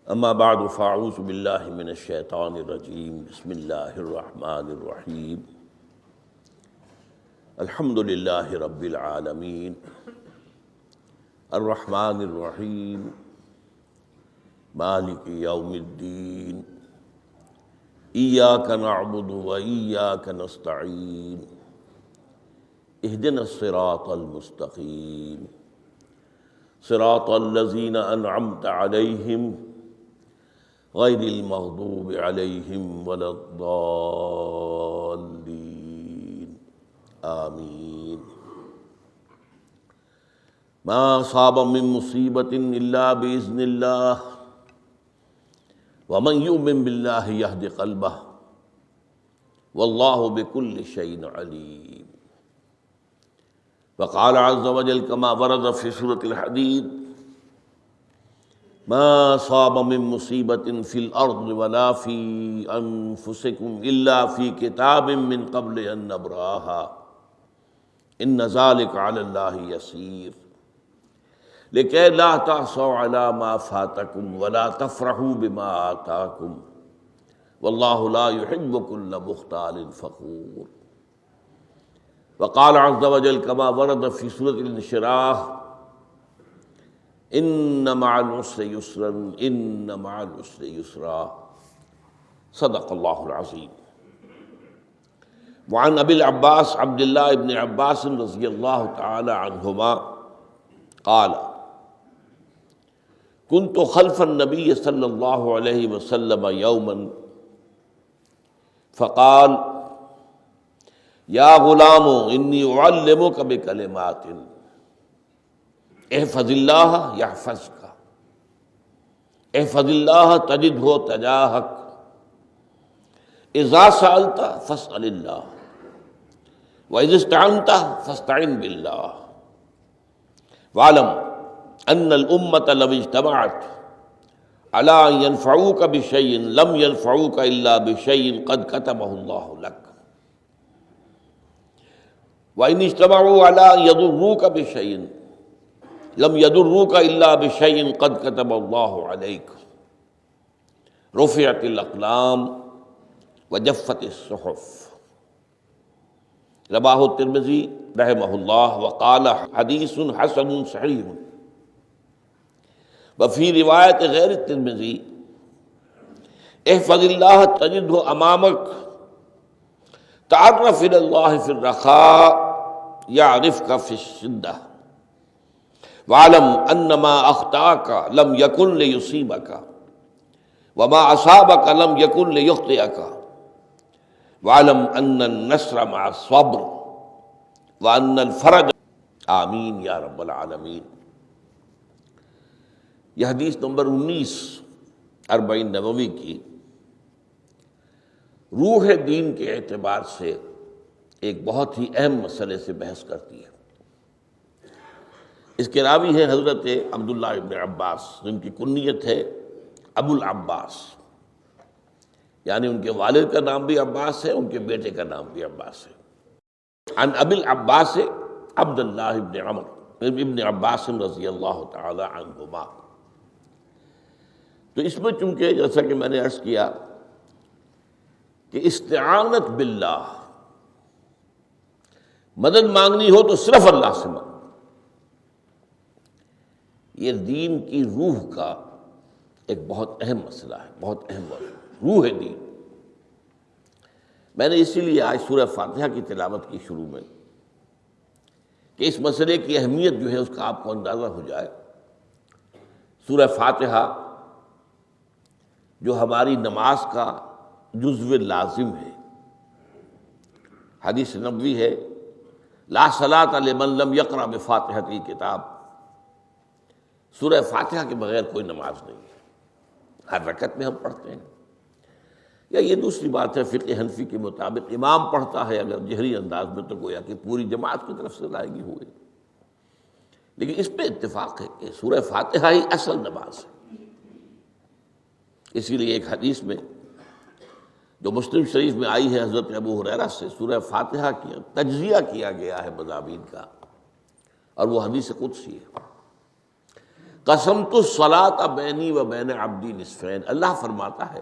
اما بعد فاعوذ باللہ من الشیطان الرجیم بسم اللہ الرحمن الرحیم الحمد للہ رب العالمین الرحمن الرحیم مالک یوم الدین ایاک نعبد و ایاک نستعین اہدنا الصراط المستقیم صراط الذین انعمت علیہم غیر المغضوب علیہم ولا الضالین آمین۔ ما اصاب من مصیبت الا باذن اللہ ومن یؤمن باللہ یہد قلبہ واللہ بکل شیء علیم۔ وقال عز وجل كما ورد في سورة الحديد ما أصاب من مصيبة في الأرض ولا في أنفسكم إلا في كتاب من قبل أن نبرأها إن ذلك على الله يسير لكي لا تأسوا على ما فاتكم ولا تفرحوا بما آتاكم والله لا يحب كل مختال فخور۔ وقال عز وجل كما ورد في سورة الانشراح إن مع العسر يسرا إن مع العسر يسرا صدق الله العظيم۔ وعن أبي العباس عبد الله بن عباس رضي الله تعالى عنهما قال كنت خلف النبي صلى الله عليه وسلم يوما فقال یا غلام انی اعلمک بکلمات احفظ اللہ یحفظک احفظ اللہ تجدہ تجاہک اذا سألت فاسأل اللہ واذا استعنت فاستعن باللہ واعلم ان الامة لو اجتمعت على ان ينفعوك بشيء لم ينفعوك الا بشيء قد كتبه الله لك وَإِنِ اجْتَمَعُوا عَلَىٰ أَن يَضُرُّوكَ بِشَيْءٍ لَمْ يَضُرُّوكَ إِلَّا بِشَيْءٍ قَدْ كَتَبَ اللَّهُ عَلَيْكَ رُفِعَتِ الْأَقْلَامُ وَجَفَّتِ الصُّحُفُ۔ رواہ الترمذی رحمہ اللہ وقال حدیث حسن صحیح۔ وفی روایت غیر الترمذی احفظ اللہ تجدہ امامک تعرف الى اللہ فی الرخاء یعرفک فی الشدہ واعلم ان ما اخطاک لم یکن لیصیبک وما اصابک لم یکن لیخطئک واعلم ان النصر مع الصبر وان الفرج آمین یا رب العالمین۔ یہ حدیث نمبر 19 40 نبوی کی روح دین کے اعتبار سے ایک بہت ہی اہم مسئلے سے بحث کرتی ہے۔ اس کے راوی ہے حضرت عبداللہ ابن عباس جن کی کنیت ہے ابو العباس، یعنی ان کے والد کا نام بھی عباس ہے، ان کے بیٹے کا نام بھی عباس ہے۔ عن ابی العباس عبداللہ ابن عمر ابن عباس رضی اللہ تعالی عنہما۔ تو اس میں چونکہ جیسا کہ میں نے عرض کیا کہ استعانت باللہ، مدد مانگنی ہو تو صرف اللہ سے مانگ، یہ دین کی روح کا ایک بہت اہم مسئلہ ہے، بہت اہم مسئلہ، روح دین۔ میں نے اسی لیے آج سورہ فاتحہ کی تلاوت کی شروع میں کہ اس مسئلے کی اہمیت جو ہے اس کا آپ کو اندازہ ہو جائے۔ سورہ فاتحہ جو ہماری نماز کا جزو لازم ہے، حدیث نبوی ہے لا صلاۃ لمن لم یقرأ بفاتحۃ الکتاب، سورہ فاتحہ کے بغیر کوئی نماز نہیں ہے۔ ہر رکعت میں ہم پڑھتے ہیں، یا یہ دوسری بات ہے فقہ حنفی کے مطابق امام پڑھتا ہے اگر جہری انداز میں تو گویا کہ پوری جماعت کی طرف سے ادائیگی ہوئی، لیکن اس پہ اتفاق ہے کہ سورہ فاتحہ ہی اصل نماز ہے۔ اسی لیے ایک حدیث میں جو مسلم شریف میں آئی ہے حضرت ابو ہریرہ سے سورہ فاتحہ کی تجزیہ کیا گیا ہے مضامین کا، اور وہ حدیث قدسی ہے۔ قسمت الصلاۃ بینی و بین عبدی نصفین، اللہ فرماتا ہے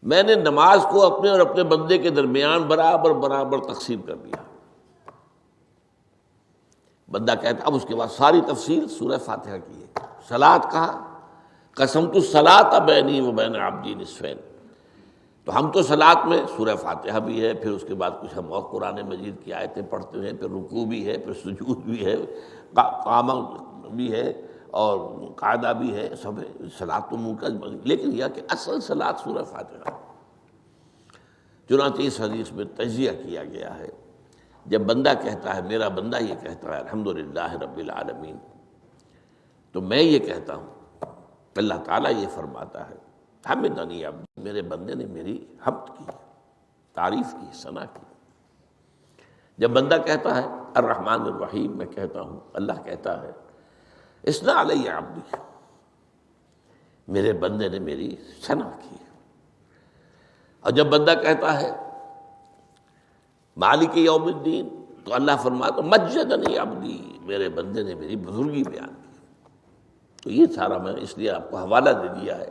میں نے نماز کو اپنے اور اپنے بندے کے درمیان برابر برابر تقسیم کر دیا۔ بندہ کہتا، اب اس کے بعد ساری تفصیل سورہ فاتحہ کی ہے۔ صلاۃ کہا، قسمت الصلاۃ بینی و بین عبدی نصفین، تو ہم تو صلاۃ میں سورہ فاتحہ بھی ہے، پھر اس کے بعد کچھ ہم اور قرآن مجید کی آیتیں پڑھتے ہیں، پھر رکوع بھی ہے، پھر سجود بھی ہے، قیام بھی ہے اور قاعدہ بھی ہے، سب ہے۔ صلاۃ تو منہ کا، لیکن یہ کہ اصل صلاۃ سورہ فاتحہ۔ چنانچہ اس حدیث میں تجزیہ کیا گیا ہے، جب بندہ کہتا ہے، میرا بندہ یہ کہتا ہے الحمدللہ رب العالمین، تو میں یہ کہتا ہوں، اللہ تعالیٰ یہ فرماتا ہے حمدنی عبدی، میرے بندے نے میری حمد کی، تعریف کی، ثنا کی۔ جب بندہ کہتا ہے الرحمن الرحیم، میں کہتا ہوں، اللہ کہتا ہے اثنا علی عبدی، میرے بندے نے میری ثنا کی۔ اور جب بندہ کہتا ہے مالک یوم الدین، تو اللہ فرماتا مجدنی عبدی، میرے بندے نے میری بزرگی بیان کی۔ تو یہ سارا میں اس لیے آپ کو حوالہ دے دیا ہے۔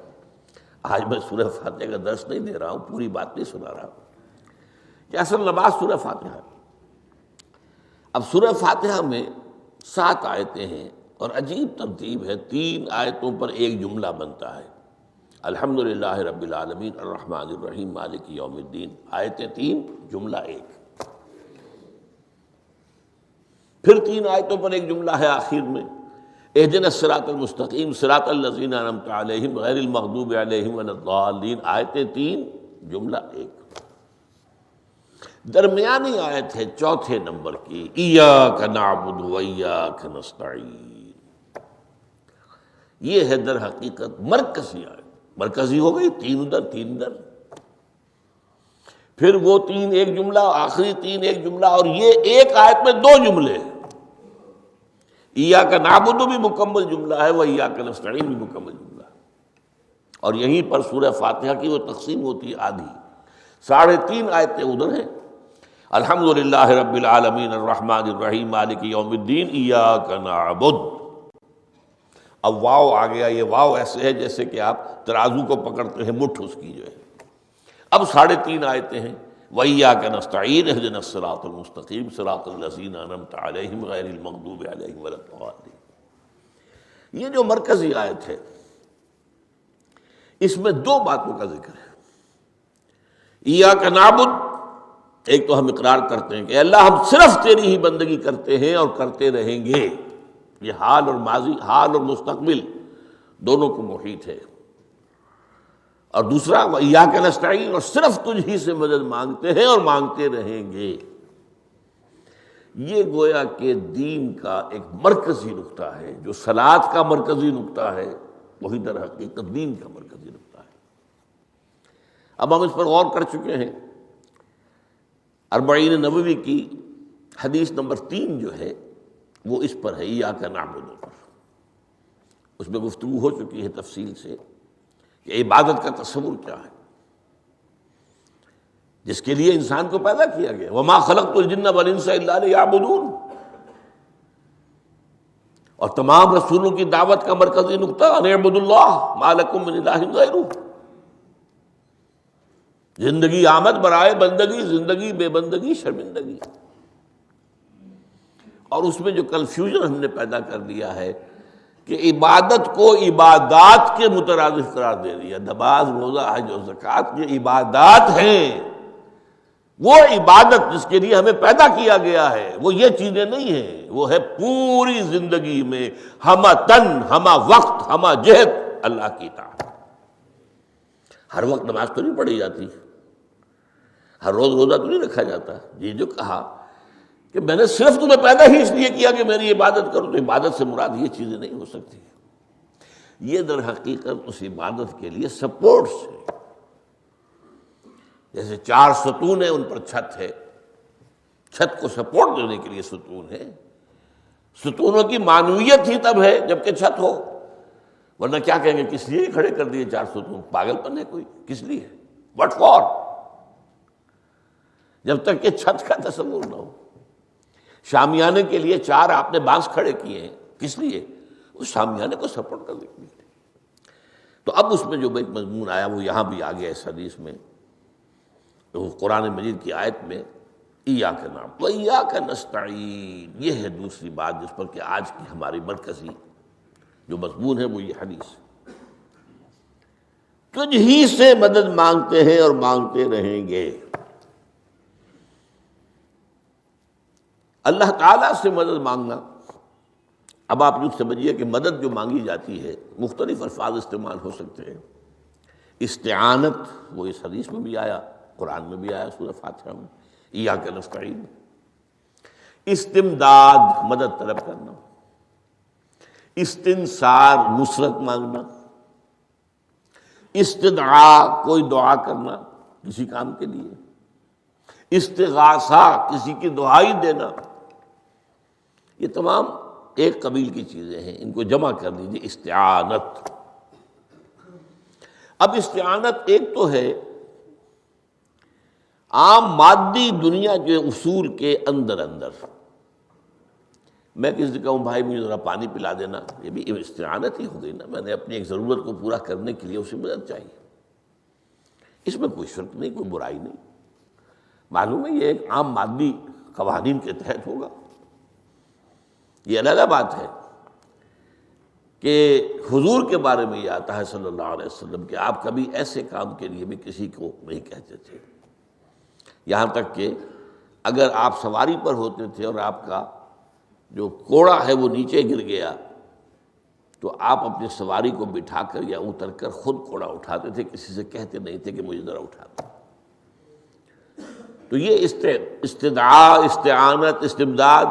آج میں سورہ فاتحہ کا درس نہیں دے رہا ہوں، پوری بات نہیں سنا رہا ہوں، کہ اصل نماز سورہ فاتحہ ہے۔ اب سورہ فاتحہ میں 7 آیتیں ہیں، اور عجیب ترتیب ہے، 3 آیتوں پر ایک جملہ بنتا ہے۔ الحمدللہ رب العالمین الرحمن الرحیم مالک یوم الدین، آیتیں 3، جملہ 1۔ پھر 3 آیتوں پر ایک جملہ ہے آخر میں، اہدنا الصراط المستقیم صراط الذین انعمت علیہم غیر المغضوب علیہم ولا الضالین، آیتیں 3، جملہ 1۔ درمیانی آیت ہے 4 نمبر کی، ایاک نعبد و ایاک نستعین۔ یہ ہے در حقیقت مرکزی آیت، مرکزی ہو گئی، 3 ادھر 3 ادھر، پھر وہ 3 ایک جملہ، آخری 3 ایک جملہ، اور یہ ایک آیت میں 2 جملے۔ ایاک نعبد بھی مکمل جملہ ہے، و ایاک نستعین بھی مکمل جملہ ہے، اور یہیں پر سورہ فاتحہ کی وہ تقسیم ہوتی ہے آدھی۔ 3.5 آیتیں ادھر ہیں، الحمدللہ رب العالمین الرحمن الرحیم مالک یوم الدین ایاک نعبد۔ اب واو آ گیا، یہ واو ایسے ہے جیسے کہ آپ ترازو کو پکڑتے ہیں، مٹھ اس کی جو ہے۔ اب 3.5 آیتیں ہیں، وَإِيَّاكَ نَسْتَعِينُ اهْدِنَا الصِّرَاطَ الْمُسْتَقِيمَ صِرَاطَ الَّذِينَ أَنْعَمْتَ عَلَيْهِمْ غَيْرِ الْمَغْضُوبِ عَلَيْهِمْ وَلَا الضَّالِّينَ۔ یہ جو مرکزی آیت ہے، اس میں 2 باتوں کا ذکر ہے۔ ایاک نعبد، ایک تو ہم اقرار کرتے ہیں کہ اللہ ہم صرف تیری ہی بندگی کرتے ہیں اور کرتے رہیں گے، یہ حال اور ماضی، حال اور مستقبل دونوں کو محیط ہے۔ اور دوسرا وَإِيَّاكَ نَسْتَعِينُ، اور صرف تجھ ہی سے مدد مانگتے ہیں اور مانگتے رہیں گے۔ یہ گویا کہ دین کا ایک مرکزی نقطہ ہے، جو صلاۃ کا مرکزی نقطہ ہے، وہی در حقیقت دین کا مرکزی نقطہ ہے۔ اب ہم اس پر غور کر چکے ہیں، 40 نبوی کی حدیث نمبر 3 جو ہے وہ اس پر ہے، ایاک نعبد پر۔ اس میں گفتگو ہو چکی ہے تفصیل سے کہ عبادت کا تصور کیا ہے، جس کے لیے انسان کو پیدا کیا گیا، وما خلقت الجن والانس الا لیعبدون۔ اور تمام رسولوں کی دعوت کا مرکزی نقطہ ان اعبدوا اللہ ما لکم من الہ غیرہ۔ زندگی آمد برائے بندگی، زندگی بے بندگی شرمندگی۔ اور اس میں جو کنفیوژن ہم نے پیدا کر دیا ہے کہ عبادت کو عبادات کے مترادف قرار دے دیا، نماز روزہ حج اور زکوٰۃ یہ عبادات ہیں، وہ عبادت جس کے لیے ہمیں پیدا کیا گیا ہے وہ یہ چیزیں نہیں ہیں، وہ ہے پوری زندگی میں ہمہ تن ہمہ وقت ہمہ جہت اللہ کی اطاعت۔ ہر وقت نماز تو نہیں پڑھی جاتی، ہر روز روزہ تو نہیں رکھا جاتا۔ یہ جو کہا کہ میں نے صرف تمہیں پیدا ہی اس لیے کیا کہ میری عبادت کرو، تو عبادت سے مراد یہ چیزیں نہیں ہو سکتی۔ یہ در حقیقت اس عبادت کے لیے سپورٹس ہے، جیسے 4 ستون ہیں، ان پر چھت ہے، چھت کو سپورٹ دینے کے لیے ستون ہے۔ ستونوں کی معنویت ہی تب ہے جب کہ چھت ہو، ورنہ کیا کہیں گے کس لیے کھڑے کر دیے 4 ستون، پاگل پن ہے کوئی، کس لیے، واٹ فار، جب تک کہ چھت کا تصور نہ ہو۔ شامیانے کے لیے 4 آپ نے بانس کھڑے کیے ہیں، کس لیے، اس شامیانے کو سپورٹ کرنے کے لیے. تو اب اس میں جو ایک مضمون آیا وہ یہاں بھی آ گیا اس حدیث میں، تو قرآن مجید کی آیت میں ایاک نعبد و ایاک نستعین. یہ ہے دوسری بات جس پر کہ آج کی ہماری مرکزی جو مضمون ہے وہ یہ حدیث. تجھ ہی سے مدد مانگتے ہیں اور مانگتے رہیں گے. اللہ تعالیٰ سے مدد مانگنا. اب آپ یوں سمجھیے کہ مدد جو مانگی جاتی ہے مختلف الفاظ استعمال ہو سکتے ہیں. استعانت وہ اس حدیث میں بھی آیا، قرآن میں بھی آیا سورہ فاتحہ میں ایاک نستعین. استمداد مدد طلب کرنا. استنصار نصرت مانگنا. استدعاء کوئی دعا کرنا کسی کام کے لیے. استغاثہ کسی کی دعائی دینا. یہ تمام ایک قبیل کی چیزیں ہیں، ان کو جمع کر لیجیے استعانت. اب استعانت ایک تو ہے عام مادی دنیا کے اصول کے اندر میں کسی سے کہوں بھائی مجھے ذرا پانی پلا دینا، یہ بھی استعانت ہی ہو گئی نا. میں نے اپنی ایک ضرورت کو پورا کرنے کے لیے اسے مدد چاہیے. اس میں کوئی شرک نہیں، کوئی برائی نہیں. معلوم ہے یہ ایک عام مادی قوانین کے تحت ہوگا. یہ علیحدہ بات ہے کہ حضور کے بارے میں یہ آتا ہے صلی اللہ علیہ وسلم کہ آپ کبھی ایسے کام کے لیے بھی کسی کو نہیں کہتے تھے. یہاں تک کہ اگر آپ سواری پر ہوتے تھے اور آپ کا جو کوڑا ہے وہ نیچے گر گیا تو آپ اپنی سواری کو بٹھا کر یا اتر کر خود کوڑا اٹھاتے تھے، کسی سے کہتے نہیں تھے کہ مجھے ذرا اٹھا دو. تو یہ استدعاء، استعانت، استمداد،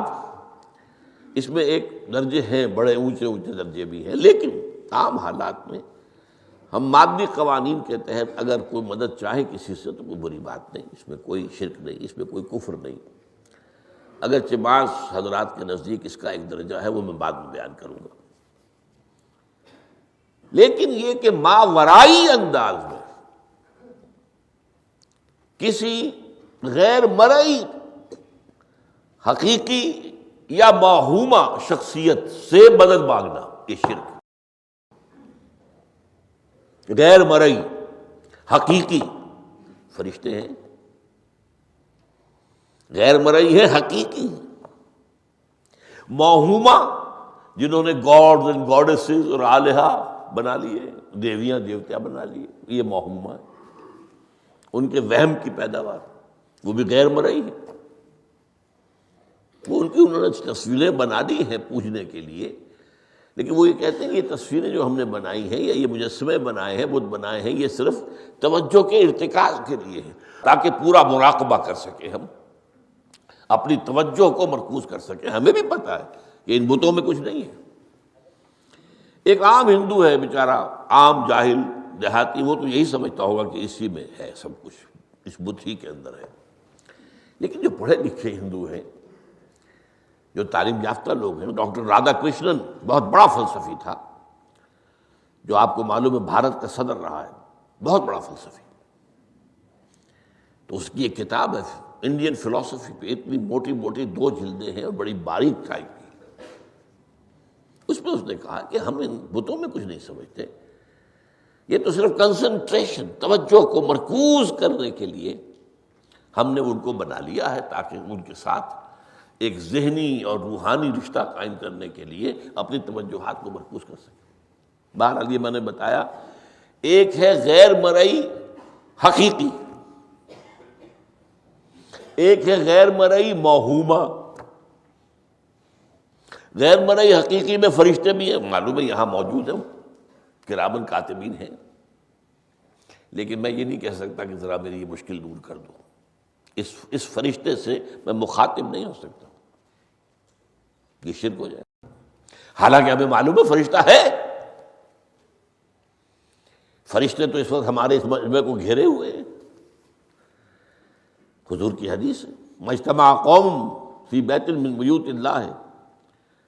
اس میں ایک درجے ہیں، بڑے اونچے درجے بھی ہیں. لیکن عام حالات میں ہم مادی قوانین کے تحت اگر کوئی مدد چاہے کسی سے تو کوئی بری بات نہیں، اس میں کوئی شرک نہیں، اس میں کوئی کفر نہیں. اگرچہ بعض حضرات کے نزدیک اس کا ایک درجہ ہے وہ میں بعد میں بیان کروں گا. لیکن یہ کہ ماورائی انداز میں کسی غیر مرئی حقیقی یا موہومہ شخصیت سے مدد مانگنا یہ شرک. غیر مرئی حقیقی فرشتے ہیں، غیر مرئی ہے حقیقی. موہومہ جنہوں نے گاڈز اینڈ گاڈیسز اور آلہہ بنا لیے، دیویاں دیوتیاں بنا لیے، یہ موہومہ ہے. ان کے وہم کی پیداوار وہ بھی غیر مرئی ہے. وہ انہوں نے تصویریں بنا دی ہیں پوجنے کے لیے، لیکن وہ یہ کہتے ہیں کہ یہ تصویریں جو ہم نے بنائی ہیں یا یہ مجسمے بنائے ہیں، بت بنائے ہیں، یہ صرف توجہ کے ارتکاز کے لیے ہے تاکہ پورا مراقبہ کر سکیں، ہم اپنی توجہ کو مرکوز کر سکیں. ہمیں بھی پتہ ہے کہ ان بتوں میں کچھ نہیں ہے. ایک عام ہندو ہے بیچارہ، عام جاہل دیہاتی، وہ تو یہی سمجھتا ہوگا کہ اسی میں ہے سب کچھ، اس بت ہی کے اندر ہے. لیکن جو پڑھے لکھے ہندو ہیں، جو تعلیم یافتہ لوگ ہیں، ڈاکٹر رادھا کرشنن بہت بڑا فلسفی تھا، جو آپ کو معلوم ہے بھارت کا صدر رہا ہے، بہت بڑا فلسفی. تو اس کی ایک کتاب ہے انڈین فلسفی پہ، اتنی موٹی موٹی 2 جلدیں ہیں اور بڑی باریک ٹائپ کی. اس میں اس نے کہا کہ ہم ان بتوں میں کچھ نہیں سمجھتے، یہ تو صرف کنسنٹریشن، توجہ کو مرکوز کرنے کے لیے ہم نے ان کو بنا لیا ہے تاکہ ان کے ساتھ ایک ذہنی اور روحانی رشتہ قائم کرنے کے لیے اپنی توجہات کو مرکوز کر سکیں. بہرحال یہ میں نے بتایا، ایک ہے غیر مرئی حقیقی، ایک ہے غیر مرئی موہومہ. غیر مرئی حقیقی میں فرشتے بھی ہیں، معلوم ہے یہاں موجود ہیں، کرامن کاتبین ہیں. لیکن میں یہ نہیں کہہ سکتا کہ ذرا میری یہ مشکل دور کر دو. اس فرشتے سے میں مخاطب نہیں ہو سکتا، یہ شرک ہو جائے. حالانکہ ہمیں معلوم ہے فرشتہ ہے. فرشتے تو اس وقت ہمارے اس مجمع کو گھیرے ہوئے ہیں. حضور کی حدیث ہے، مجتمع قوم فی بیت من بیوت اللہ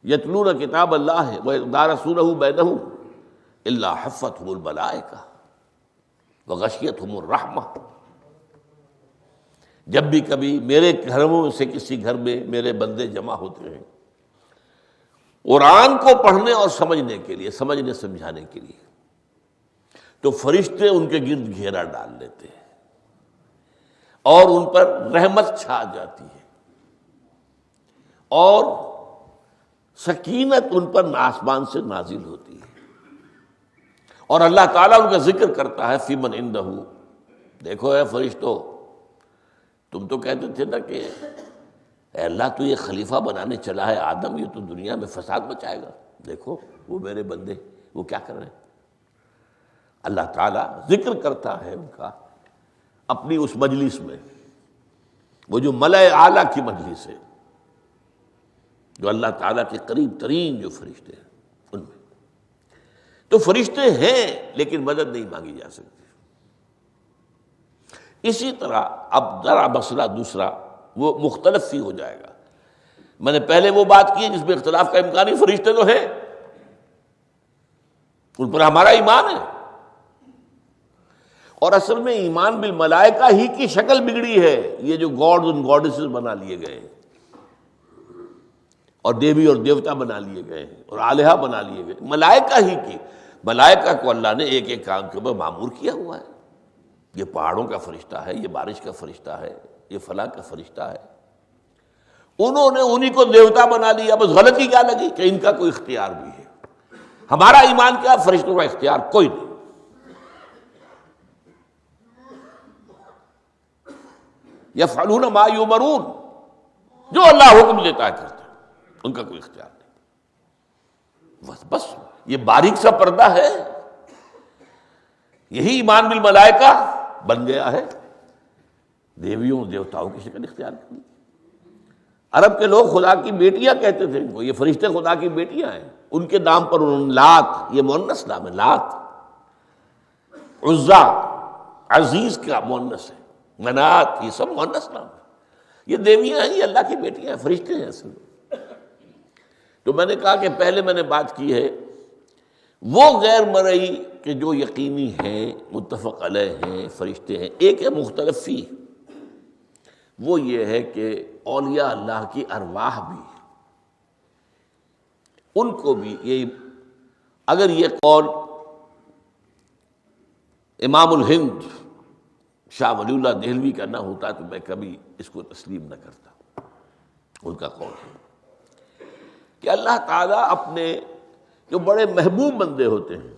یتلون کتاب اللہ ویدارسونہ بینہم الا حفتہم الملائکہ وغشیتہم الرحمہ. جب بھی کبھی میرے گھروں سے کسی گھر میں میرے بندے جمع ہوتے ہیں قرآن کو پڑھنے اور سمجھنے کے لیے، سمجھنے سمجھانے کے لیے، تو فرشتے ان کے گرد گھیرا ڈال لیتے ہیں اور ان پر رحمت چھا جاتی ہے اور سکینت ان پر آسمان سے نازل ہوتی ہے، اور اللہ تعالیٰ ان کا ذکر کرتا ہے فی من عندہ. دیکھو اے فرشتو، تم تو کہتے تھے نا کہ اے اللہ تو یہ خلیفہ بنانے چلا ہے آدم، یہ تو دنیا میں فساد مچائے گا، دیکھو وہ میرے بندے وہ کیا کر رہے ہیں. اللہ تعالیٰ ذکر کرتا ہے ان کا اپنی اس مجلس میں، وہ جو ملأ اعلیٰ کی مجلس ہے، جو اللہ تعالیٰ کے قریب ترین جو فرشتے ہیں ان میں. تو فرشتے ہیں لیکن مدد نہیں مانگی جا سکتی. اسی طرح اب ذرا مسئلہ دوسرا وہ مختلف ہی ہو جائے گا. میں نے پہلے وہ بات کی جس میں اختلاف کا امکان ہی، فرشتے تو ہیں، ان پر ہمارا ایمان ہے، اور اصل میں ایمان بالملائکہ ہی کی شکل بگڑی ہے. یہ جو گاڈز اور گاڈیسز بنا لیے گئے ہیں اور دیوی اور دیوتا بنا لیے گئے ہیں اور آلہہ بنا لیے گئے، ملائکہ ہی کی. ملائکہ کو اللہ نے ایک ایک کام کے اوپر معمور کیا ہوا ہے. یہ پہاڑوں کا فرشتہ ہے، یہ بارش کا فرشتہ ہے، یہ فلاں کا فرشتہ ہے. انہوں نے انہی کو دیوتا بنا لیا. بس غلطی کیا لگی کہ ان کا کوئی اختیار بھی ہے. ہمارا ایمان کیا، فرشتوں کا اختیار کوئی نہیں. یفعلون ما یؤمرون، جو اللہ حکم دیتا ہے کرتے ہیں، ان کا کوئی اختیار نہیں. بس یہ باریک سا پردہ ہے. یہی ایمان بالملائکہ بن گیا ہے. دیویوں دیوتاؤں کی شکل اختیار کی. عرب کے لوگ خدا کی بیٹیاں کہتے تھے ان کو، یہ فرشتے خدا کی بیٹیاں ہیں. ان کے نام پر انہوں نے لات، یہ مؤنث نام ہے، لات. عزا عزیز کا مؤنث ہے، منات یہ سب مؤنث نام ہے. یہ دیویاں ہیں، یہ اللہ کی بیٹیاں ہیں، فرشتے ہیں اصل میں. تو میں نے کہا کہ پہلے میں نے بات کی ہے وہ غیر مرئی کہ جو یقینی ہیں، متفق علیہ ہیں، فرشتے ہیں. ایک ہے مختلف فی، وہ یہ ہے کہ اولیاء اللہ کی ارواح بھی، ان کو بھی یہ، اگر یہ قول امام الہند شاہ ولی اللہ دہلوی کا نہ ہوتا تو میں کبھی اس کو تسلیم نہ کرتا. ان کا قول ہے کہ اللہ تعالیٰ اپنے جو بڑے محبوب بندے ہوتے ہیں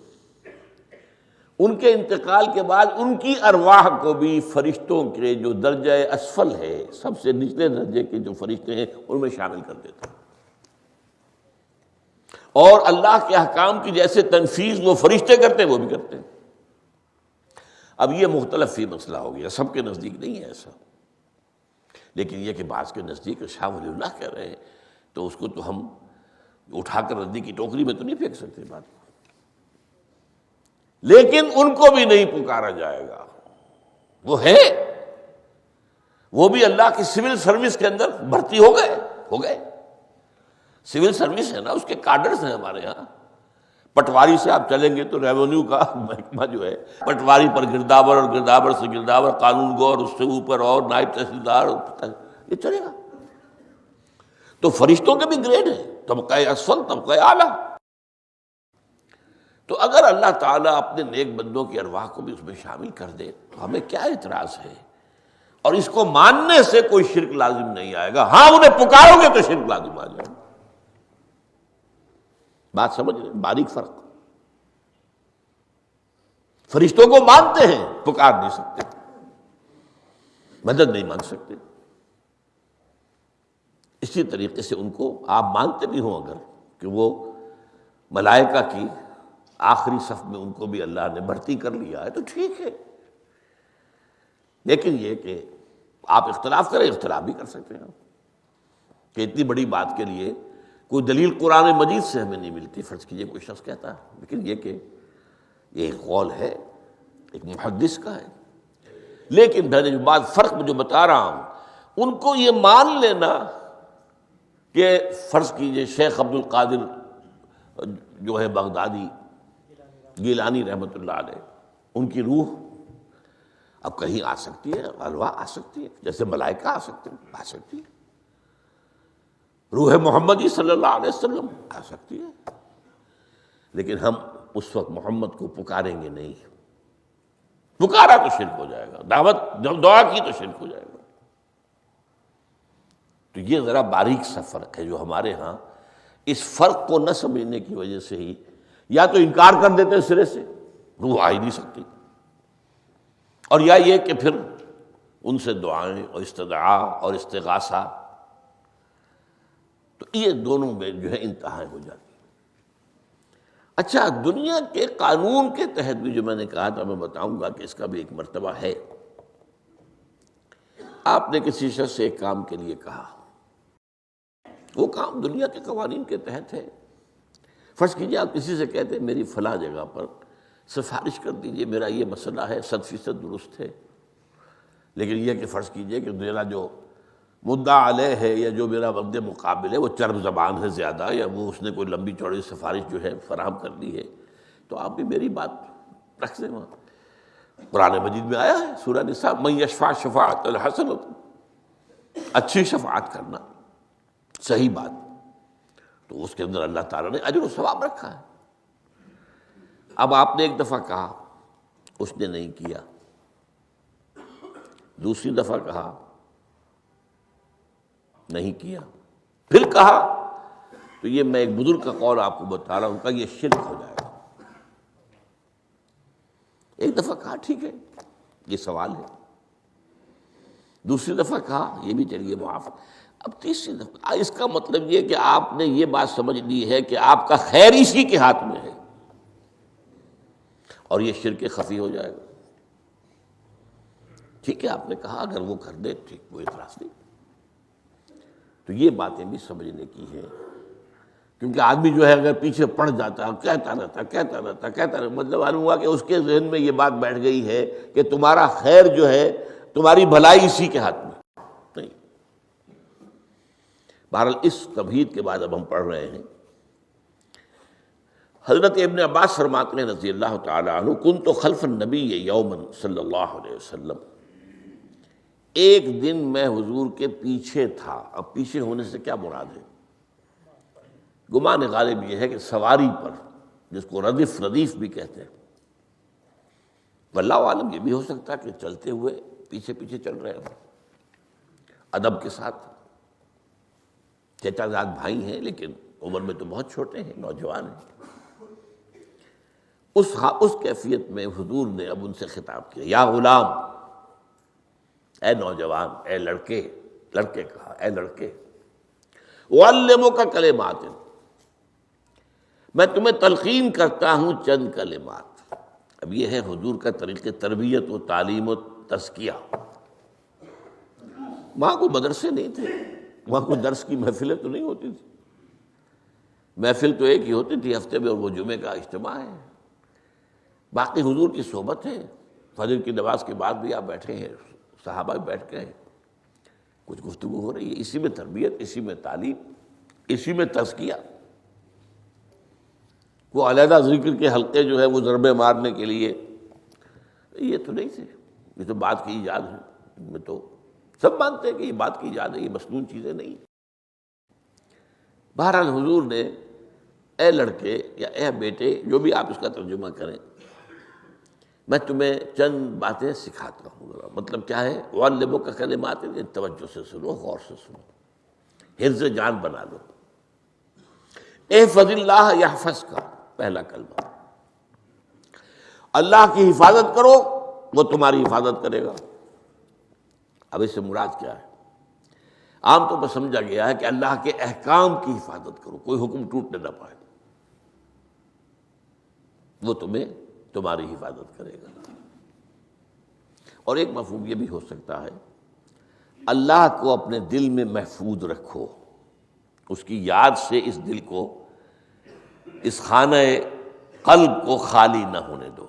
ان کے انتقال کے بعد ان کی ارواح کو بھی فرشتوں کے جو درجہ اسفل ہے، سب سے نچلے درجے کے جو فرشتے ہیں، ان میں شامل کر دیتا ہے. اور اللہ کے احکام کی جیسے تنفیذ وہ فرشتے کرتے ہیں وہ بھی کرتے ہیں. اب یہ مختلف فی مسئلہ ہو گیا، سب کے نزدیک نہیں ہے ایسا، لیکن یہ کہ بعض کے نزدیک شاہ ولی اللہ کہہ رہے ہیں تو اس کو تو ہم اٹھا کر ردی کی ٹوکری میں تو نہیں پھینک سکتے بات کو. لیکن ان کو بھی نہیں پکارا جائے گا. وہ ہے، وہ بھی اللہ کی سول سروس کے اندر بھرتی ہو گئے. سول سروس ہے نا، اس کے کارڈرز ہیں ہمارے ہاں. پٹواری سے آپ چلیں گے تو ریونیو کا محکمہ جو ہے، پٹواری پر گرداور اور گرداور سے گرداور، قانون گو اور اس سے اوپر اور نائب تحصیلدار، یہ چلے گا. تو فرشتوں کے بھی گریڈ ہیں، طبقہ اسفل، طبقہ اعلیٰ. تو اگر اللہ تعالیٰ اپنے نیک بندوں کی ارواح کو بھی اس میں شامل کر دے تو ہمیں کیا اعتراض ہے؟ اور اس کو ماننے سے کوئی شرک لازم نہیں آئے گا. ہاں انہیں پکارو گے تو شرک لازم آ جائے گا. بات سمجھ رہے؟ باریک فرق. فرشتوں کو مانتے ہیں، پکار نہیں سکتے، مدد نہیں مانگ سکتے. اسی طریقے سے ان کو آپ مانتے بھی ہوں اگر کہ وہ ملائکہ کی آخری صف میں ان کو بھی اللہ نے بھرتی کر لیا ہے تو ٹھیک ہے. لیکن یہ کہ آپ اختلاف کریں، اختلاف بھی کر سکتے ہیں کہ اتنی بڑی بات کے لیے کوئی دلیل قرآن مجید سے ہمیں نہیں ملتی. فرض کیجئے کوئی شخص کہتا ہے، لیکن یہ کہ یہ ایک قول ہے، ایک محدث کا ہے. لیکن میں نے جو بات فرق جو بتا رہا ہوں، ان کو یہ مان لینا کہ فرض کیجئے شیخ عبد القادر جو ہے بغدادی گیلانی رحمۃ اللہ علیہ، ان کی روح اب کہیں آ سکتی ہے، ارواح آ سکتی ہے، جیسے ملائکہ آ سکتے ہیں، آ سکتی ہے. روح محمدی صلی اللہ علیہ وسلم آ سکتی ہے، لیکن ہم اس وقت محمد کو پکاریں گے نہیں، پکارا تو شرک ہو جائے گا، دعوت جب دعا کی تو شرک ہو جائے گا۔ تو یہ ذرا باریک سا فرق ہے جو ہمارے ہاں، اس فرق کو نہ سمجھنے کی وجہ سے ہی یا تو انکار کر دیتے سرے سے، روح آ ہی نہیں سکتی، اور یا یہ کہ پھر ان سے دعائیں اور استدعاء اور استغاثہ، تو یہ دونوں میں جو ہے انتہائیں ہو جاتی ہیں۔ اچھا، دنیا کے قانون کے تحت بھی جو میں نے کہا تھا، میں بتاؤں گا کہ اس کا بھی ایک مرتبہ ہے۔ آپ نے کسی شخص سے ایک کام کے لیے کہا، وہ کام دنیا کے قوانین کے تحت ہے۔ فرض کیجیے آپ کسی سے کہتے ہیں میری فلاں جگہ پر سفارش کر دیجئے، میرا یہ مسئلہ ہے، 100% درست ہے، لیکن یہ کہ فرض کیجئے کہ میرا جو مدعا علیہ ہے یا جو میرا مد مقابل ہے وہ چرب زبان ہے زیادہ، یا وہ اس نے کوئی لمبی چوڑی سفارش جو ہے فراہم کر دی ہے، تو آپ بھی میری بات رکھ دیں وہاں۔ قرآن مجید میں آیا ہے سورہ نساء، من یشفع شفاعۃ الحسنۃ، اچھی شفاعت کرنا، صحیح بات، تو اس کے اندر اللہ تعالیٰ نے اجر و ثواب رکھا ہے۔ اب آپ نے ایک دفعہ کہا، اس نے نہیں کیا، دوسری دفعہ کہا، نہیں کیا، پھر کہا، تو یہ میں ایک بزرگ کا قول آپ کو بتا رہا ہوں کہ یہ شرک ہو جائے گا۔ ایک دفعہ کہا ٹھیک ہے یہ سوال ہے، دوسری دفعہ کہا یہ بھی چلیے معاف، اب تیسری دفعہ، اس کا مطلب یہ کہ آپ نے یہ بات سمجھ لی ہے کہ آپ کا خیر اسی کے ہاتھ میں ہے، اور یہ شرک خفی ہو جائے گا۔ ٹھیک ہے، آپ نے کہا اگر وہ کر دے ٹھیک، وہ اعتراض نہیں۔ تو یہ باتیں بھی سمجھنے کی ہے، کیونکہ آدمی جو ہے اگر پیچھے پڑ جاتا ہے، کہتا رہتا، مطلب معلوم ہوا کہ اس کے ذہن میں یہ بات بیٹھ گئی ہے کہ تمہارا خیر جو ہے، تمہاری بھلائی اسی کے ہاتھ میں نہیں۔ بہرحال اس تمہید کے بعد اب ہم پڑھ رہے ہیں، حضرت ابن عباس فرماتے ہیں رضی اللہ تعالی عنہ، کنت خلف النبی یوما صلی اللہ علیہ وسلم، ایک دن میں حضور کے پیچھے تھا۔ اب پیچھے ہونے سے کیا مراد ہے؟ گمان غالب یہ ہے کہ سواری پر، جس کو ردیف بھی کہتے ہیں، واللہ عالم یہ بھی ہو سکتا ہے کہ چلتے ہوئے پیچھے پیچھے چل رہے ہیں، ادب کے ساتھ، چچا زاد بھائی ہیں لیکن عمر میں تو بہت چھوٹے ہیں، نوجوان ہیں۔ اس کیفیت میں حضور نے اب ان سے خطاب کیا، یا غلام، اے نوجوان، اے لڑکے کہا، اے لڑکے، اعلمک کلمات، میں تمہیں تلقین کرتا ہوں چند کلمات۔ اب یہ ہے حضور کا طریقہ تربیت و تعلیم و تزکیہ۔ وہاں کوئی مدرسے نہیں تھے، وہاں کوئی درس کی محفلیں تو نہیں ہوتی تھی، محفل تو ایک ہی ہوتی تھی ہفتے میں، اور وہ جمعے کا اجتماع ہے، باقی حضور کی صحبت ہے۔ فجر کی نماز کے بعد بھی آپ بیٹھے ہیں، صحابہ بھی بیٹھ گئے ہیں، کچھ گفتگو ہو رہی ہے، اسی میں تربیت، اسی میں تعلیم، اسی میں تزکیہ۔ وہ علیحدہ ذکر کے حلقے جو ہے وہ ضربے مارنے کے لیے یہ تو نہیں تھے، یہ تو بات کی ایجاد ہے، ان میں تو سب مانتے ہیں کہ یہ بات کی ایجاد ہے، یہ مصنوع چیزیں نہیں۔ بہرحال حضور نے اے لڑکے یا اے بیٹے، جو بھی آپ اس کا ترجمہ کریں، میں تمہیں چند باتیں سکھاتا ہوں۔ مطلب کیا ہے؟ وَعَلِّمُكَ كَلِمَاتٍ، توجہ سے سنو، غور سے سنو، حفظ جان بنا لو۔ احفظ اللہ یحفظک، پہلا کلمہ، اللہ کی حفاظت کرو وہ تمہاری حفاظت کرے گا۔ اب اس سے مراد کیا ہے؟ عام طور پر سمجھا گیا ہے کہ اللہ کے احکام کی حفاظت کرو، کوئی حکم ٹوٹنے نہ پائے، وہ تمہاری حفاظت کرے گا۔ اور ایک مفہوم یہ بھی ہو سکتا ہے، اللہ کو اپنے دل میں محفوظ رکھو، اس کی یاد سے اس دل کو، اس خانہ قلب کو خالی نہ ہونے دو،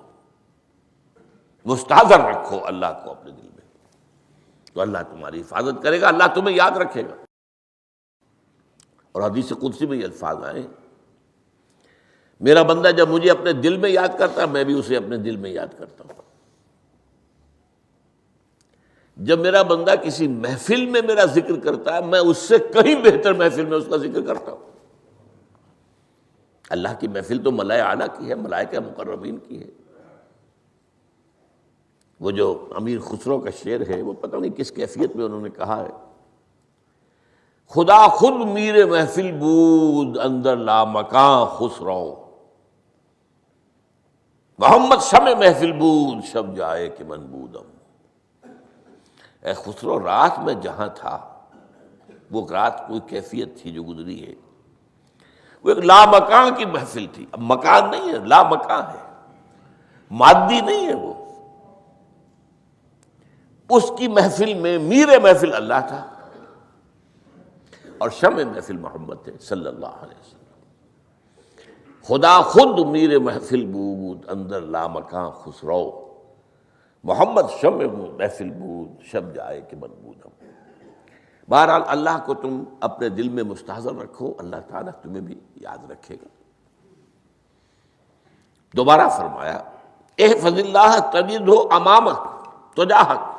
مستحضر رکھو اللہ کو اپنے دل میں، تو اللہ تمہاری حفاظت کرے گا، اللہ تمہیں یاد رکھے گا۔ اور حدیث قدسی میں یہ الفاظ آئے، میرا بندہ جب مجھے اپنے دل میں یاد کرتا ہے، میں بھی اسے اپنے دل میں یاد کرتا ہوں۔ جب میرا بندہ کسی محفل میں میرا ذکر کرتا ہے میں اس سے کہیں بہتر محفل میں اس کا ذکر کرتا ہوں۔ اللہ کی محفل تو ملائے اعلیٰ کی ہے، ملائکہ مقربین کی ہے۔ وہ جو امیر خسرو کا شعر ہے وہ پتہ نہیں کس کیفیت میں انہوں نے کہا ہے، خدا خود میر محفل بود اندر لامکاں خسرو، محمد شمع محفل بود شب جائے کہ من بودم۔ اے خسرو، رات میں جہاں تھا وہ رات کوئی کیفیت تھی جو گزری ہے، وہ ایک لامکان کی محفل تھی۔ اب مکان نہیں ہے، لامکان ہے، مادی نہیں ہے وہ۔ اس کی محفل میں میر محفل اللہ تھا اور شمع محفل محمد تھے صلی اللہ علیہ وسلم۔ خدا خود میر محفل بود اندر لامکان خسرو، محمد شمع محفل بود شب جائے کہ من بودم۔ بہرحال اللہ کو تم اپنے دل میں مستحضر رکھو، اللہ تعالیٰ تمہیں بھی یاد رکھے گا۔ دوبارہ فرمایا احفظ اللہ تجدہ امامک تجاہک،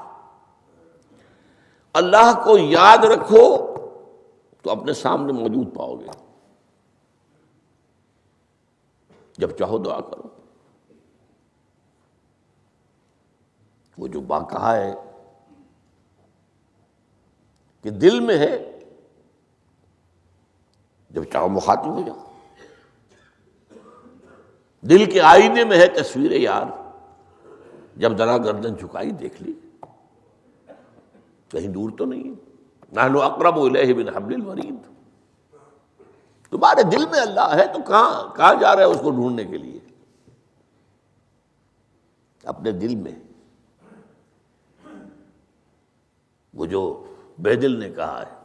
اللہ کو یاد رکھو تو اپنے سامنے موجود پاؤ گے، جب چاہو دعا کرو۔ وہ جو بات کہا ہے کہ دل میں ہے، جب چاہو مخاطب ہو جاؤ۔ دل کے آئینے میں ہے تصویر یار، جب ذرا گردن جھکائی دیکھ لی، کہیں دور تو نہیں ہے۔ نحن اقرب الیہ من حبل الورید، تمہارے دل میں اللہ ہے تو کہاں جا رہے ہو اس کو ڈھونڈنے کے لیے؟ اپنے دل میں۔ وہ جو بے دل نے کہا ہے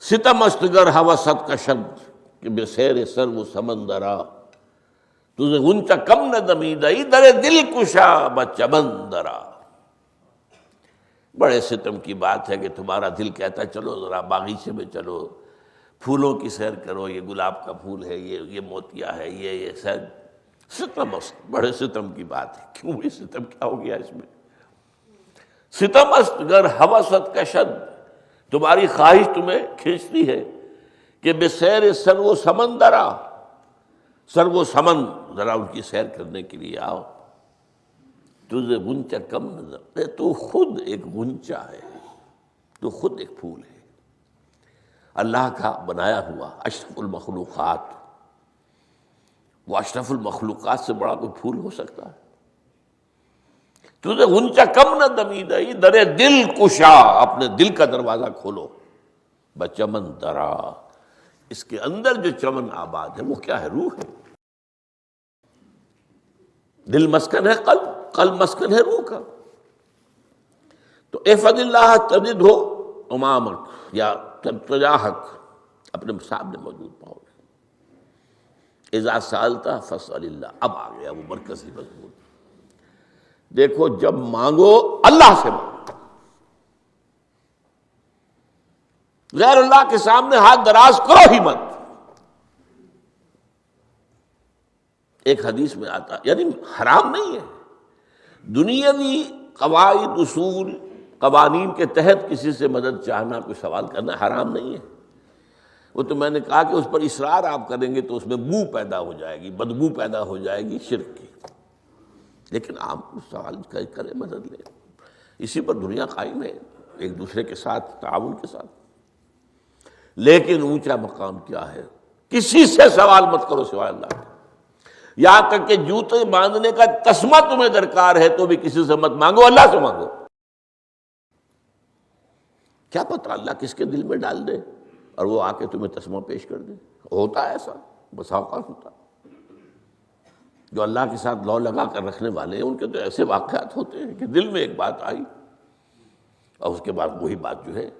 ستم است گر ہوست کشد کہ بے سیر سر و سمندرا، تجھے غنچہ کم نہ دمیدئی در دل کشا بچمندرا۔ بڑے ستم کی بات ہے کہ تمہارا دل کہتا ہے چلو ذرا باغیچے میں چلو، پھولوں کی سیر کرو، یہ گلاب کا پھول ہے، یہ موتیا ہے، یہ سیر۔ ستم است، بڑے ستم کی بات ہے۔ کیوں یہ ستم کیا ہو گیا اس میں؟ ستم است گر ہوست کشد، تمہاری خواہش تمہیں کھینچتی ہے کہ بے سیر سر و سمندرا، سر و سمن ذرا ان کی سیر کرنے کے لیے آؤ۔ تجھے غنچہ کم نظر، تو خود ایک غنچہ ہے، تو خود ایک پھول ہے، اللہ کا بنایا ہوا اشرف المخلوقات۔ وہ اشرف المخلوقات سے بڑا کوئی پھول ہو سکتا ہے؟ تجھے غنچہ کم نہ دمیدئی در دل کشا، اپنے دل کا دروازہ کھولو، بچمن درا، اس کے اندر جو چمن آباد ہے وہ کیا ہے؟ روح ہے۔ دل مسکن ہے قلب، قلب مسکن ہے روح کا۔ تو احفظ اللہ تجدہ امامک یا تجاہک، اپنے سامنے موجود پاؤ گے۔ اذا سألت فاسأل اللہ، اب آ گیا وہ مرکزی مضمون۔ دیکھو جب مانگو اللہ سے مانگو، غیر اللہ کے سامنے ہاتھ دراز کرو ہی مت۔ ایک حدیث میں آتا، یعنی حرام نہیں ہے، دنیاوی قواعد اصول قوانین کے تحت کسی سے مدد چاہنا، کوئی سوال کرنا حرام نہیں ہے۔ وہ تو میں نے کہا کہ اس پر اصرار آپ کریں گے تو اس میں بو پیدا ہو جائے گی، بدبو پیدا ہو جائے گی شرک کی، لیکن آپ سوال کریں، مدد لیں، اسی پر دنیا قائم ہے، ایک دوسرے کے ساتھ تعاون کے ساتھ۔ لیکن اونچا مقام کیا ہے؟ کسی سے سوال مت کرو سوائے اللہ کے، یہاں تک کہ جوتے باندھنے کا تسمہ تمہیں درکار ہے تو بھی کسی سے مت مانگو، اللہ سے مانگو۔ کیا پتہ اللہ کس کے دل میں ڈال دے اور وہ آ کے تمہیں تسمہ پیش کر دے۔ ہوتا ہے ایسا، بسا اوقات ہوتا ہے۔ جو اللہ کے ساتھ لو لگا کر رکھنے والے ہیں ان کے تو ایسے واقعات ہوتے ہیں کہ دل میں ایک بات آئی اور اس کے بعد وہی بات جو ہے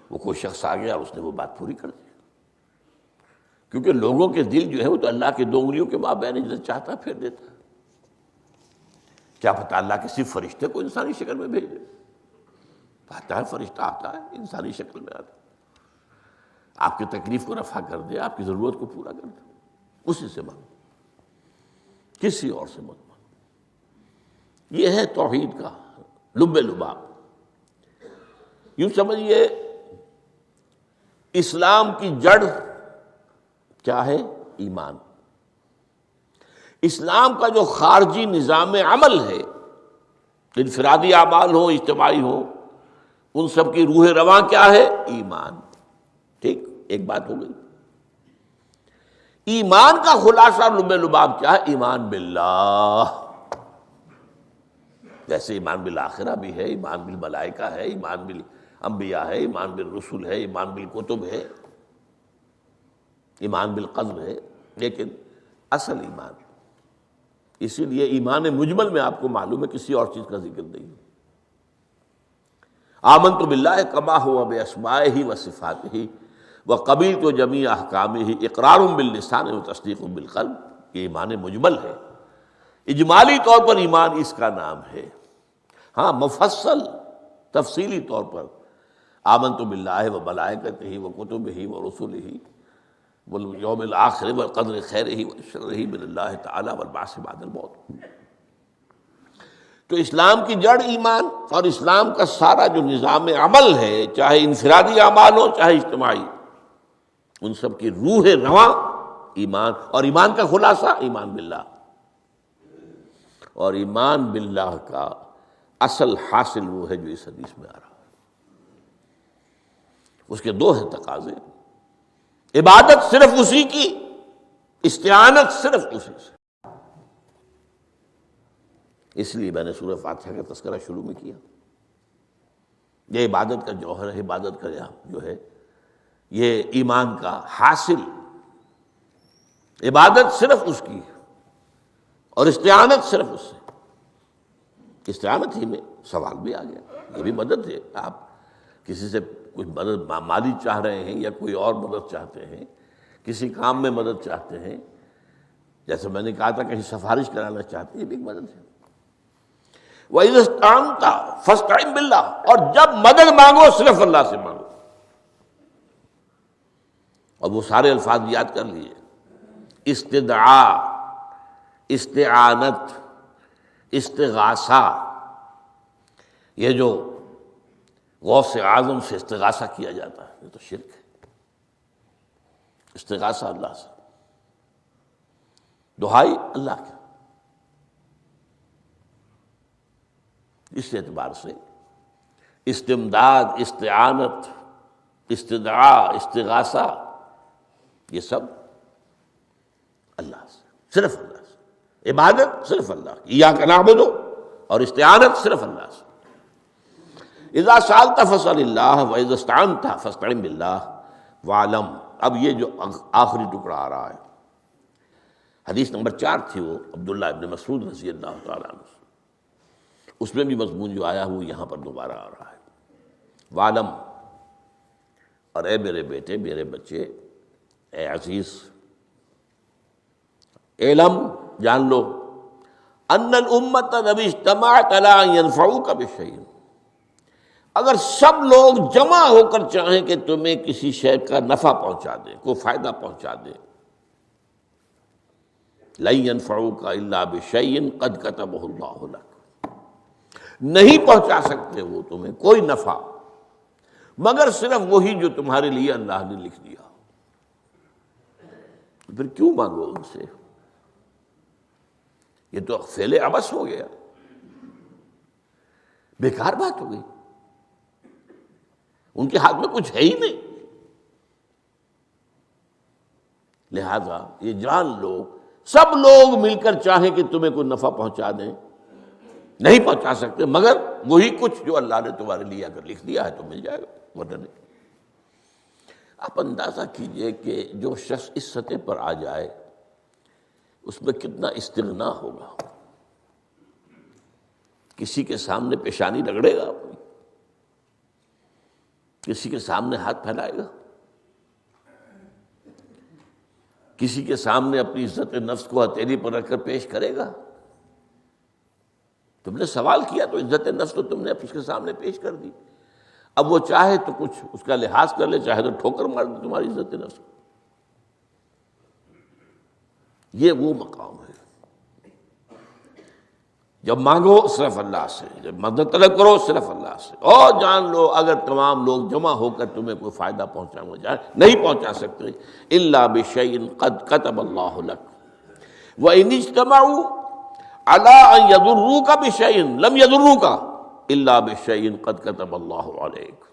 وہ کوئی شخص آ گیا اور اس نے وہ بات پوری کر دی۔ کیونکہ لوگوں کے دل جو ہے وہ تو اللہ کی دو انگلیوں کے مابین جسے چاہتا پھیر دیتا ہے۔ کیا پتہ اللہ کسی فرشتے کو انسانی شکل میں بھیج دے، آتا ہے فرشتہ، آتا ہے انسانی شکل میں، آتا ہے آپ کی تکلیف کو رفع کر دے، آپ کی ضرورت کو پورا کر دے، اسی سے مانگو، کسی اور سے مت مانگو۔ یہ ہے توحید کا لب لباب۔ یوں سمجھیے اسلام کی جڑ کیا ہے؟ ایمان۔ اسلام کا جو خارجی نظام عمل ہے، انفرادی اعمال ہو اجتماعی ہو، ان سب کی روح رواں کیا ہے؟ ایمان۔ ٹھیک، ایک بات ہو گئی۔ ایمان کا خلاصہ لب لباب کیا ہے؟ ایمان باللہ۔ جیسے ایمان بالآخرہ بھی ہے، ایمان بالملائکہ ہے، ایمان بالانبیاء ہے، ایمان بالرسل ہے، ایمان بالکتب ہے، ایمان بالقدر ہے، لیکن اصل ایمان، اسی لیے ایمان مجمل میں آپ کو معلوم ہے کسی اور چیز کا ذکر نہیں۔ آمنت باللہ کما ہوا باسمائہ و صفاتہ وقبلت جمیع احکامہ اقرار باللسان و تصدیق بالقلب، یہ ایمان مجمل ہے۔ اجمالی طور پر ایمان اس کا نام ہے، ہاں مفصل تفصیلی طور پر آمنت باللہ و ملائکتہ و کتبہ و رسلہ والیوم الآخر والقدر خیرہ و شرہ من اللہ تعالی والبعث بعد الموت۔ تو اسلام کی جڑ ایمان، اور اسلام کا سارا جو نظام عمل ہے، چاہے انفرادی اعمال ہو چاہے اجتماعی، ان سب کی روح رواں ایمان، اور ایمان کا خلاصہ ایمان باللہ۔ اور ایمان باللہ کا اصل حاصل وہ ہے جو اس حدیث میں آ رہا ہے۔ اس کے دو ہیں تقاضے، عبادت صرف اسی کی، استعانت صرف اسی سے۔ اس لیے میں نے سورہ فاتحہ کا تذکرہ شروع میں کیا۔ یہ عبادت کا جوہر ہے، عبادت کا جو ہے یہ ایمان کا حاصل، عبادت صرف اس کی اور استعانت صرف اس سے۔ استعانت ہی میں سوال بھی آ گیا، یہ بھی مدد ہے۔ آپ کسی سے کچھ مدد مالی چاہ رہے ہیں یا کوئی اور مدد چاہتے ہیں، کسی کام میں مدد چاہتے ہیں، جیسے میں نے کہا تھا کہیں سفارش کرانا چاہتے ہیں، یہ بھی ایک مدد ہے۔ وَإِذَا اسْتَعَنْتَ فَاسْتَعِنْ بِاللَّهِ، اور جب مدد مانگو صرف اللہ سے مانگو۔ اور وہ سارے الفاظ یاد کر لیجیے، استدعاء، استعانت، استغاثہ، یہ جو غوث اعظم سے استغاثہ کیا جاتا ہے یہ تو شرک ہے۔ استغاثہ اللہ سے، دعائی اللہ کی۔ اس اعتبار سے استمداد، استعانت، استدعاء، استغاثہ، یہ سب اللہ سے، صرف اللہ سے۔ عبادت صرف اللہ کی، ایاک نعبد، اور استعانت صرف اللہ سے۔ اذا سألت فاسأل اللہ واذا استعنت فاستعن باللہ واعلم۔ اب یہ جو آخری ٹکڑا آ رہا ہے، حدیث نمبر 4 تھی وہ عبداللہ ابن مسعود رضی اللہ تعالیٰ عنہ، اس میں بھی مضمون جو آیا وہ یہاں پر دوبارہ آ رہا ہے۔ وعلم، اور اے میرے بیٹے، میرے بچے، اے عزیز، علم، جان لو، ان الامت نبی اجتماعت علی ان ینفعوک بشیء، اگر سب لوگ جمع ہو کر چاہیں کہ تمہیں کسی شے کا نفع پہنچا دیں، کوئی فائدہ پہنچا دیں، لن ینفعوک الا بشیء قد کتبہ اللہ لک، نہیں پہنچا سکتے وہ تمہیں کوئی نفع مگر صرف وہی جو تمہارے لیے اللہ نے لکھ دیا۔ پھر کیوں مانگو ان سے؟ یہ تو فعل عبث ہو گیا، بیکار بات ہو گئی، ان کے ہاتھ میں کچھ ہے ہی نہیں۔ لہذا یہ جان لو، سب لوگ مل کر چاہیں کہ تمہیں کوئی نفع پہنچا دیں، نہیں پہنچا سکتے مگر وہی کچھ جو اللہ نے تمہارے لیے اگر لکھ دیا ہے تو مل جائے گا، ورنہ نہیں۔ آپ اندازہ کیجئے کہ جو شخص اس سطح پر آ جائے اس میں کتنا استغنا ہوگا۔ کسی کے سامنے پیشانی رگڑے گا اپنی، کسی کے سامنے ہاتھ پھیلائے گا، کسی کے سامنے اپنی عزت نفس کو ہتھیلی پر رکھ کر پیش کرے گا۔ تم نے سوال کیا تو عزت نفس تو تم نے اس کے سامنے پیش کر دی، اب وہ چاہے تو کچھ اس کا لحاظ کر لے، چاہے تو ٹھوکر مار دے تمہاری عزت نفس کو۔ یہ وہ مقام ہے۔ جب مانگو صرف اللہ سے، جب مدد طلب کرو صرف اللہ سے، اور جان لو اگر تمام لوگ جمع ہو کر تمہیں کوئی فائدہ پہنچانا جائے نہیں پہنچا سکتے، الا بشیء قد کتب اللہ لک وان اجتمعوا علی ان یضروک بشیء لم یضروک الا بشیء قد کتب اللہ علیک،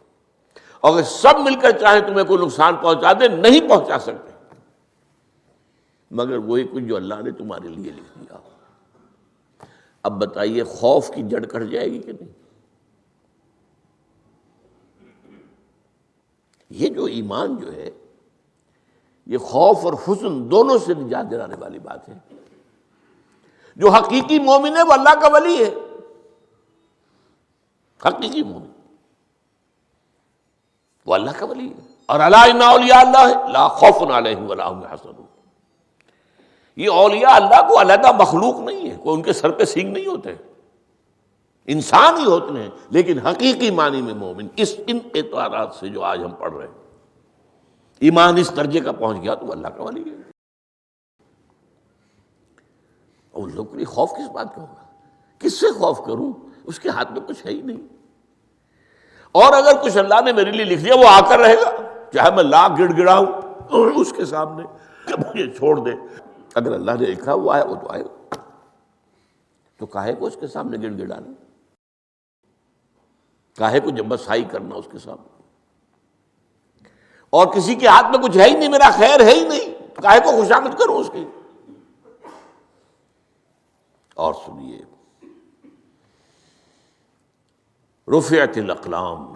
اور اگر سب مل کر چاہیں تمہیں کوئی نقصان پہنچا دے نہیں پہنچا سکتے مگر وہی کچھ جو اللہ نے تمہارے لیے لکھ دیا۔ اب بتائیے خوف کی جڑ کٹ جائے گی کہ نہیں؟ یہ جو ایمان جو ہے یہ خوف اور حزن دونوں سے نجات دلانے والی بات ہے۔ جو حقیقی مومن ہے وہ اللہ کا ولی ہے، حقیقی مومن وہ اللہ کا ولی ہے، اور الا ان اولیاء اللہ لا خوف علیہم ولا هم يحزنون۔ یہ اولیاء اللہ کو علیحدہ مخلوق نہیں ہے، کوئی ان کے سر پہ سینگ نہیں ہوتے، انسان ہی ہوتے ہیں، لیکن حقیقی معنی میں مومن ان اعتبارات سے جو آج ہم پڑھ رہے ہیں ایمان اس درجے کا پہنچ گیا تو اللہ کا ولی ہے۔ اور لوگ کے لیے خوف کس بات کا ہوگا؟ کس سے خوف کروں؟ اس کے ہاتھ میں کچھ ہے ہی نہیں، اور اگر کچھ اللہ نے میرے لیے لکھ دیا وہ آ کر رہے گا، چاہے میں لاکھ گڑ گڑاؤں اس کے سامنے کہ مجھے چھوڑ دے، اگر اللہ نے لکھا ہوا ہے وہ تو آئے گا، تو کاہے کو اس کے سامنے گڑ گڑانا، کاہے کو جبسائی کرنا اس کے سامنے، اور کسی کے ہاتھ میں کچھ ہے ہی نہیں، میرا خیر ہے ہی نہیں، کاہے کو خوشامد کروں اس کی۔ اور سنیے، رفعت الاقلام،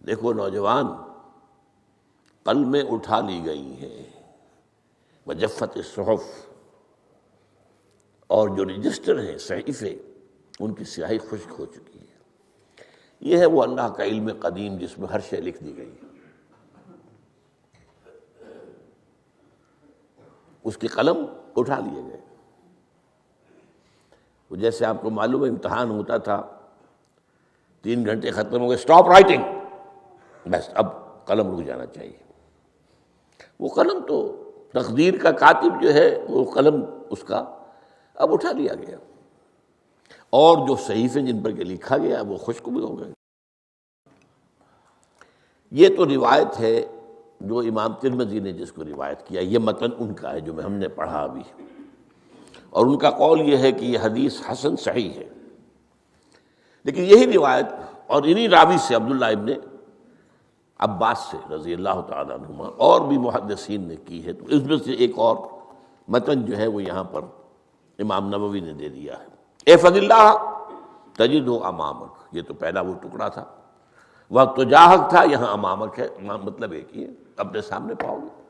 دیکھو نوجوان، قلمیں اٹھا لی گئی ہیں، وجفت الصحف، اور جو رجسٹر ہیں صحیفے ان کی سیاہی خشک ہو چکی ہے۔ یہ ہے وہ اللہ کا علم قدیم جس میں ہر شے لکھ دی گئی ہے۔ اس کے قلم اٹھا لیے گئے، وہ جیسے آپ کو معلوم ہے امتحان ہوتا تھا، 3 گھنٹے ختم ہو گئے، اسٹاپ رائٹنگ، بس اب قلم رک جانا چاہیے۔ وہ قلم تو تقدیر کا کاتب جو ہے وہ قلم اس کا اب اٹھا لیا گیا، اور جو صحیفے جن پر کہ لکھا گیا وہ خشک بھی ہو گئے۔ یہ تو روایت ہے جو امام ترمذی نے جس کو روایت کیا، یہ متن ان کا ہے جو ہم نے پڑھا ابھی، اور ان کا قول یہ ہے کہ یہ حدیث حسن صحیح ہے، لیکن یہی روایت اور انہی راوی سے عبداللہ ابن عباس سے رضی اللہ تعالیٰ عنہما اور بھی محدثین نے کی ہے، تو اس میں سے ایک اور متن جو ہے وہ یہاں پر امام نووی نے دے دیا ہے۔ احفظ اللہ تجدہ امامک، یہ تو پہلا وہ ٹکڑا تھا، وقت تو جاہک تھا، یہاں امامک ہے، مطلب ایک ہی ہے، اپنے سامنے پاؤ گے۔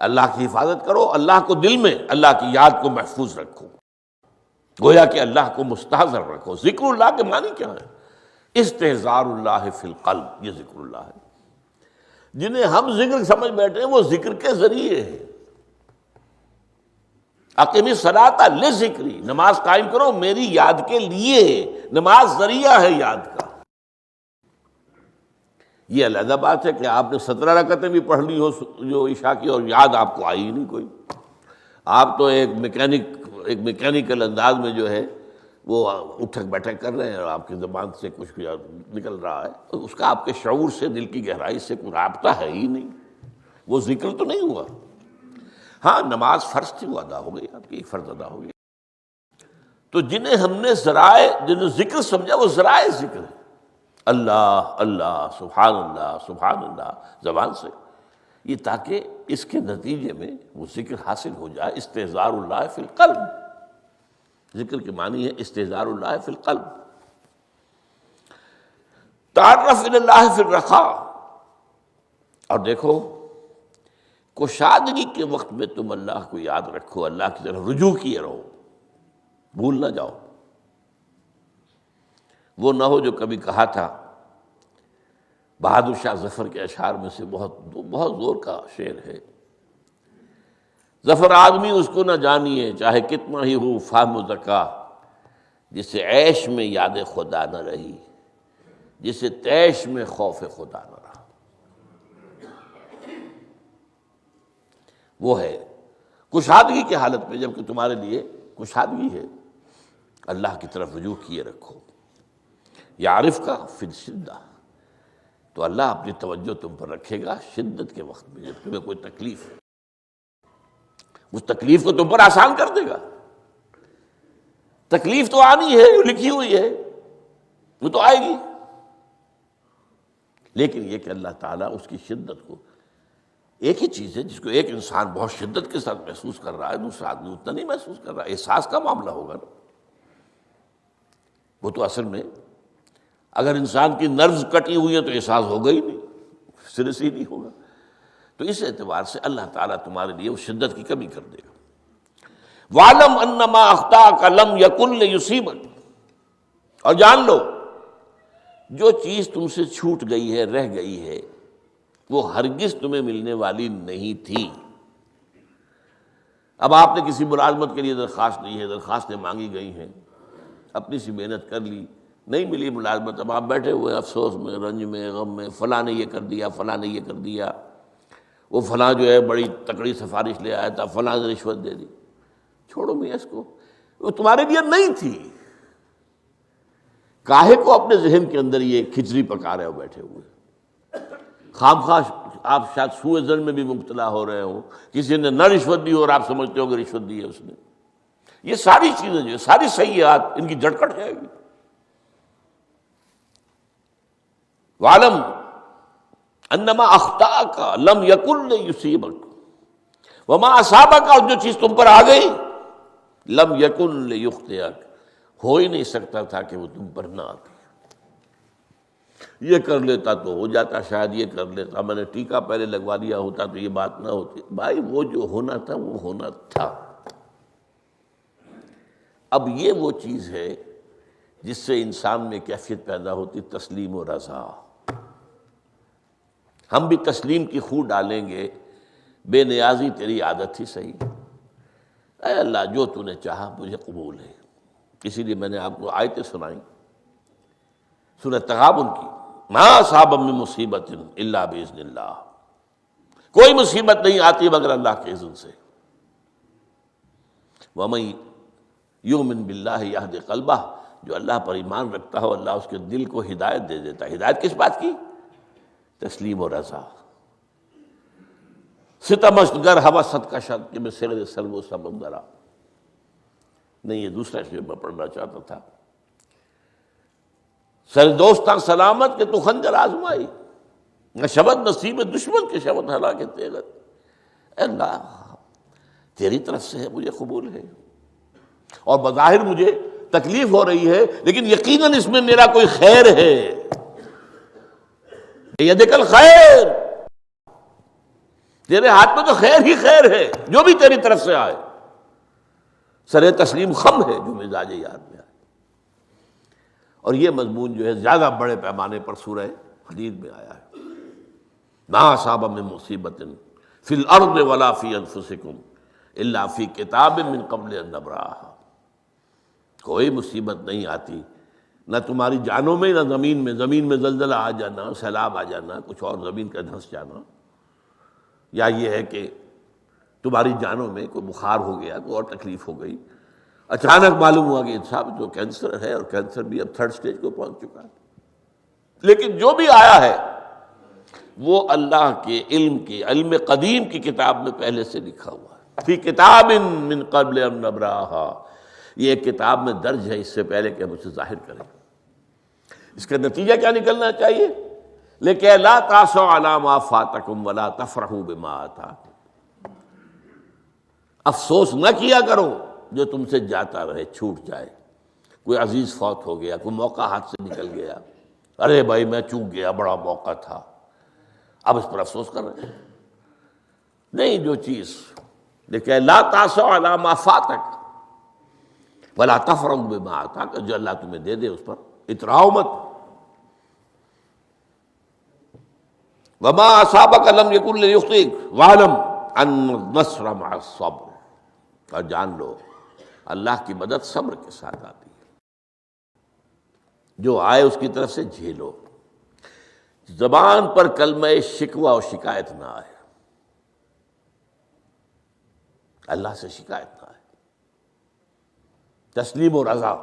اللہ کی حفاظت کرو، اللہ کو دل میں، اللہ کی یاد کو محفوظ رکھو، گویا کہ اللہ کو مستحضر رکھو۔ ذکر اللہ کے معنی کیا ہے؟ استحضار اللہ فی القلب، یہ ذکر اللہ ہے۔ جنہیں ہم ذکر سمجھ بیٹھے ہیں وہ ذکر کے ذریعے ہیں۔ اقیم الصلاۃ لذکری، نماز قائم کرو میری یاد کے لیے، نماز ذریعہ ہے یاد کا۔ یہ علیحدہ بات ہے کہ آپ نے 17 رکعتیں بھی پڑھ لی ہو جو عشاء کی اور یاد آپ کو آئی ہی نہیں کوئی، آپ تو ایک میکینیکل انداز میں جو ہے وہ اٹھک بیٹھک کر رہے ہیں اور آپ کی زبان سے کچھ نکل رہا ہے، اس کا آپ کے شعور سے، دل کی گہرائی سے کوئی رابطہ ہے ہی نہیں، وہ ذکر تو نہیں ہوا۔ ہاں نماز فرض تھی وہ ادا ہو گئی، آپ کی فرض ادا ہو گیا۔ تو جنہیں ہم نے ذرائع، جنہیں ذکر سمجھا وہ ذرائع ذکر ہے، اللہ اللہ سبحان اللہ زبان سے، یہ تاکہ اس کے نتیجے میں وہ ذکر حاصل ہو جائے۔ استحضار اللہ فی القلب، ذکر کے معنی ہے استحضار اللہ فی القلب۔ تعرف الی اللہ فی الرخاء، اور دیکھو کشادگی کے وقت میں تم اللہ کو یاد رکھو، اللہ کی طرف رجوع کیے رہو، بھول نہ جاؤ۔ وہ نہ ہو جو کبھی کہا تھا، بہادر شاہ ظفر کے اشعار میں سے بہت زور کا شعر ہے، ظفر آدمی اس کو نہ جانیے چاہے کتنا ہی ہو فہم و ذکا، جسے عیش میں یاد خدا نہ رہی، جسے تیش میں خوف خدا نہ رہا۔ وہ ہے کشادگی کی حالت میں جب کہ تمہارے لیے کشادگی ہے، اللہ کی طرف رجوع کیے رکھو۔ یعرف کا فی الشدہ، تو اللہ اپنی توجہ تم پر رکھے گا شدت کے وقت میں، جب تمہیں کوئی تکلیف ہے اس تکلیف کو تم پر آسان کر دے گا۔ تکلیف تو آنی ہے، لکھی ہوئی ہے، وہ تو آئے گی، لیکن یہ کہ اللہ تعالیٰ اس کی شدت کو، ایک ہی چیز ہے جس کو ایک انسان بہت شدت کے ساتھ محسوس کر رہا ہے، دوسرا آدمی اتنا نہیں محسوس کر رہا، احساس کا معاملہ ہوگا نا۔ وہ تو اصل میں اگر انسان کی نروز کٹی ہوئی ہے تو احساس ہوگا ہی نہیں، سرے سے ہی نہیں ہوگا۔ تو اس اعتبار سے اللہ تعالیٰ تمہارے لیے وہ شدت کی کمی کر دے گا۔ وَعْلَمْ أَنَّمَا أَخْطَأَكَ لَمْ يَكُنْ لِيُصِيبَكَ، اور جان لو جو چیز تم سے چھوٹ گئی ہے، رہ گئی ہے، وہ ہرگز تمہیں ملنے والی نہیں تھی۔ اب آپ نے کسی ملازمت کے لیے درخواست دی ہے، درخواستیں مانگی گئی ہیں، اپنی سی محنت کر لی، نہیں ملی ملازمت، اب آپ بیٹھے ہوئے افسوس میں، رنج میں، غم میں، فلاں نے یہ کر دیا، فلاں نے یہ کر دیا، وہ فلاں جو ہے بڑی تکڑی سفارش لے آیا تھا، فلاں نے رشوت دے دی۔ چھوڑو میاں اس کو، وہ تمہارے لیے نہیں تھی۔ کاہے کو اپنے ذہن کے اندر یہ کھچڑی پکا رہے ہو بیٹھے ہوئے؟ خواہ آپ شاید سوء ظن میں بھی مبتلا ہو رہے ہو، کسی نے نہ رشوت دی اور آپ سمجھتے ہو کہ رشوت دی ہے اس نے۔ یہ ساری چیزیں جو ہے، ساری سیئات، ان کی جڑ کٹ جائے گی۔ وَعْلَمْ أَنَّمَا أَخْطَأَكَ لَمْ يَكُنْ لِيُصِيبَكَ وَمَا أَصَابَكَ، اور جو چیز تم پر آ گئی، لَمْ يَكُنْ لِيُخْطِئَكَ، ہو ہی نہیں سکتا تھا کہ وہ تم پر نہ آتی۔ یہ کر لیتا تو ہو جاتا، شاید یہ کر لیتا، میں نے ٹیکا پہلے لگوا لیا ہوتا تو یہ بات نہ ہوتی۔ بھائی وہ جو ہونا تھا وہ ہونا تھا۔ اب یہ وہ چیز ہے جس سے انسان میں کیفیت پیدا ہوتی، تسلیم و رضا۔ ہم بھی تسلیم کی خو ڈالیں گے، بے نیازی تیری عادت ہی صحیح، اے اللہ جو تو نے چاہا مجھے قبول ہے۔ اسی لیے میں نے آپ کو آیتیں سنائیں سورہ تغابن کی، ما اصاب من مصیبت الا باذن اللہ، کوئی مصیبت نہیں آتی مگر اللہ کے اذن سے۔ ومن یؤمن باللہ یہد قلبہ، جو اللہ پر ایمان رکھتا ہو اللہ اس کے دل کو ہدایت دے دیتا ہے۔ ہدایت کس بات کی؟ تسلیم و رضا۔ ستمشت گر حوست کا شد کہ میں سر سر و سمندرا، نہیں یہ دوسرا شعر میں پڑھنا چاہتا تھا۔ سر دوستاں سلامت کہ تو خنجر آزمائی، نہ شبد نصیب دشمن کے شبد ہلاکت تیغت۔ اے اللہ تیری طرف سے ہے، مجھے قبول ہے، اور بظاہر مجھے تکلیف ہو رہی ہے لیکن یقیناً اس میں میرا کوئی خیر ہے۔ یدک الخیر، تیرے ہاتھ میں تو خیر ہی خیر ہے، جو بھی تیری طرف سے آئے۔ سر تسلیم خم ہے جو مزاج یار میں آئے۔ اور یہ مضمون جو ہے زیادہ بڑے پیمانے پر سورہ حدید میں آیا ہے۔ ما اصاب من مصیبت فی الارض ولا فی انفسکم الا فی کتاب من قبل ان نبرأھا، کوئی مصیبت نہیں آتی نہ تمہاری جانوں میں نہ زمین میں زلزلہ آ جانا، سیلاب آ جانا، کچھ اور زمین کا دھنس جانا، یا یہ ہے کہ تمہاری جانوں میں کوئی بخار ہو گیا، کوئی اور تکلیف ہو گئی، اچانک معلوم ہوا کہ صاحب جو کینسر ہے، اور کینسر بھی اب 3rd سٹیج کو پہنچ چکا ہے، لیکن جو بھی آیا ہے وہ اللہ کے علم قدیم کی کتاب میں پہلے سے لکھا ہوا ہے۔ فی کتاب من قبل ان نبرأھا، یہ ایک کتاب میں درج ہے اس سے پہلے کہ ہم اسے ظاہر کریں۔ اس کا نتیجہ کیا نکلنا چاہیے؟ لیکن لا تاسوا علی ما فاتکم ولا تفرحوا بما آتاکم، افسوس نہ کیا کرو جو تم سے جاتا رہے، چھوٹ جائے۔ کوئی عزیز فوت ہو گیا، کوئی موقع ہاتھ سے نکل گیا، ارے بھائی میں چوک گیا، بڑا موقع تھا، اب اس پر افسوس کر رہے ہیں؟ نہیں، جو چیز لیکن لا تاسوا علی ما فاتک ولا تفرحوا بما آتاک، جو اللہ تمہیں دے دے اس پر اتراؤ مت۔ وما اصابک لم یکن لیخطئک واعلم ان النصر مع الصبر، اور جان لو اللہ کی مدد صبر کے ساتھ آتی ہے، جو آئے اس کی طرف سے جھیلو۔ زبان پر کلمہ شکوہ اور شکایت نہ آئے، اللہ سے شکایت نہ آئے۔ تسلیم و رضا،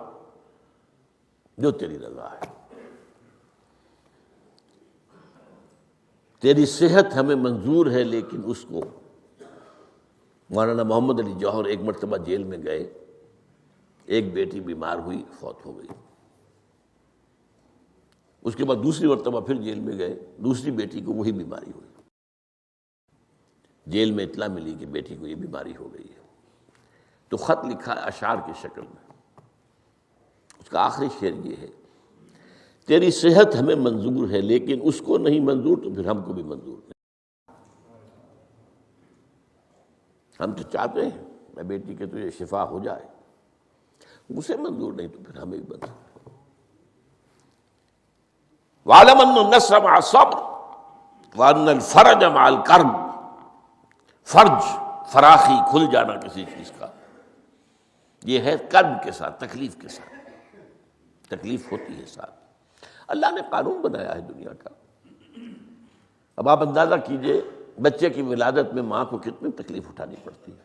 جو تیری رضا ہے۔ تیری صحت ہمیں منظور ہے لیکن اس کو، مولانا محمد علی جوہر ایک مرتبہ جیل میں گئے، ایک بیٹی بیمار ہوئی، فوت ہو گئی۔ اس کے بعد دوسری مرتبہ پھر جیل میں گئے، دوسری بیٹی کو وہی بیماری ہوئی۔ جیل میں اطلاع ملی کہ بیٹی کو یہ بیماری ہو گئی ہے، تو خط لکھا ہے اشعار کی شکل میں۔ اس کا آخری شعر یہ ہے، تیری صحت ہمیں منظور ہے لیکن اس کو نہیں منظور تو پھر ہم کو بھی منظور نہیں۔ ہم تو چاہتے ہیں میں بیٹی کے تجھے شفا ہو جائے، اسے منظور نہیں تو پھر ہمیں بھی منظور۔ وَاعْلَمْ أَنَّ النَّصْرَ مَعَ الصَّبْرِ وَأَنَّ الْفَرَجَ مَعَ الْكَرْبِ۔ فرج، فراخی، کھل جانا کسی چیز کا، یہ ہے کرب کے ساتھ، تکلیف کے ساتھ، تکلیف ہوتی ہے ساتھ۔ اللہ نے قانون بنایا ہے دنیا کا۔ اب آپ اندازہ کیجئے بچے کی ولادت میں ماں کو کتنی تکلیف اٹھانی پڑتی ہے۔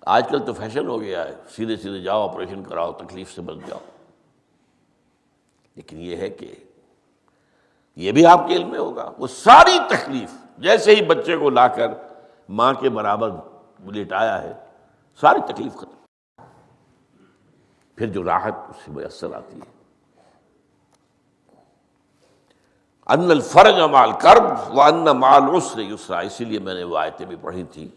آج کل تو فیشن ہو گیا ہے، سیدھے سیدھے جاؤ آپریشن کراؤ، تکلیف سے بچ جاؤ، لیکن یہ ہے کہ یہ بھی آپ کے علم میں ہوگا، وہ ساری تکلیف جیسے ہی بچے کو لا کر ماں کے برابر لٹایا ہے، ساری تکلیف ختم، پھر جو راحت اس سے میسر آتی ہے۔ ان الفرج مع الکرب وان مع العسر یسرا، اسی لیے میں نے وہ آیتیں بھی پڑھی تھی،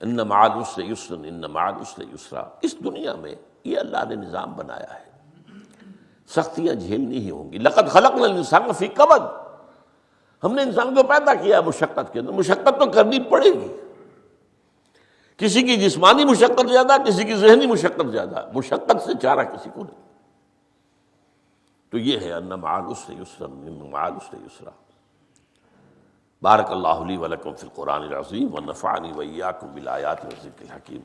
ان مع العسر یسرا ان مع العسر یسرا۔ اس دنیا میں یہ اللہ نے نظام بنایا ہے، سختیاں جھیلنی ہی ہوں گی۔ لقد خلقنا الانسان فی کبد، ہم نے انسان کو پیدا کیا مشقت کے اندر، مشقت تو کرنی پڑے گی۔ کسی کی جسمانی مشقت زیادہ، کسی کی ذہنی مشقت زیادہ، مشقت سے چارہ کسی کو نہیں۔ تو یہ ہے ان مع العسر یسرا ان مع العسر یسرا۔ بارک اللہ لی ولکم فی القرآن العظیم ونفعنی وإیاکم بالآیات والذکر الحکیم۔